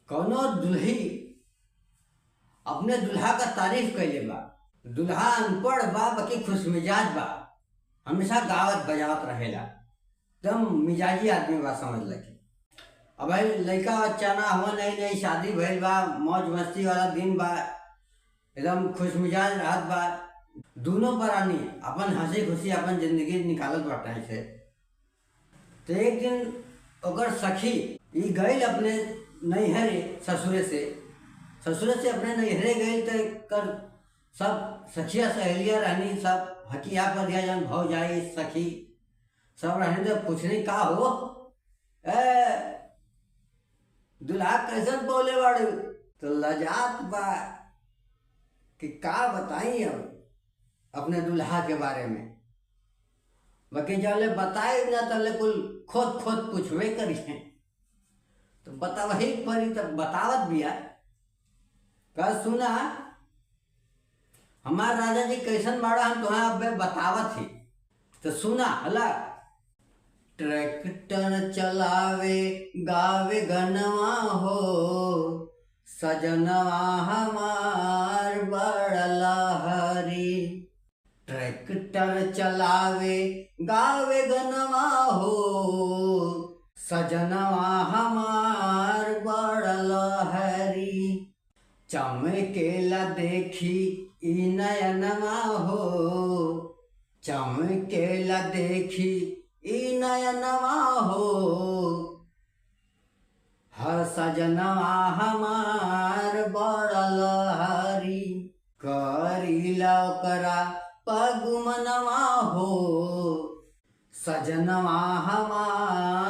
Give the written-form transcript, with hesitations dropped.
कौनो दुल्ही अपने दुल्हा का तारीफ कैले बा। दुल्हा अनपढ़ बा बाकी खुश मिजाज बा, हमेशा गावत बजावत रहेला, एकदम मिजाजी आदमी बा समझ लगे। अब भाई लड़का बच्चा ना हुआ, नई नई शादी भइल बा, मौज मस्ती वाला दिन बा, एकदम खुश मिजाज रात बा। दोनों प्राणी अपन हंसी खुशी अपन जिंदगी निकालत बाटे से। तो एक दिन ओकर सखी ई गई अपने नैहरे ससुरे से अपने नैहरे गई। तो कर सब सखिया सहेलिया रहनी, सब हकिया पर दिया जन भाव जाए सखी सब रहने। तो पूछने का हो ए दुल्हा कैसे बोले बाड़ू, तो लजात बा कि का बताई अब अपने दुल्हा के बारे में। बाकी जले बताए ना तले कुल खोद खोद पूछवे करिए, तो बतावही परी तब बतावत बिया। कह सुना हमार राजा जी कैसन बाड़ा, हम तुम्हें अब बतावत ही। तो सुना हला। ट्रैक्टर चलावे गावे गनवा हो, सजनवा हमार बड़ला हरी। ट्रैक्टर चलावे गावे गनवा हो, सजनवा हमार बड़ला हरी। चमकेला देखी ई नयनवा हो, चमकेला देखी ई नयनवा हो। हर सजनवा हमार बड़ल हरी। करीला ओकरा पगुमनवा हो, सजनवा हमार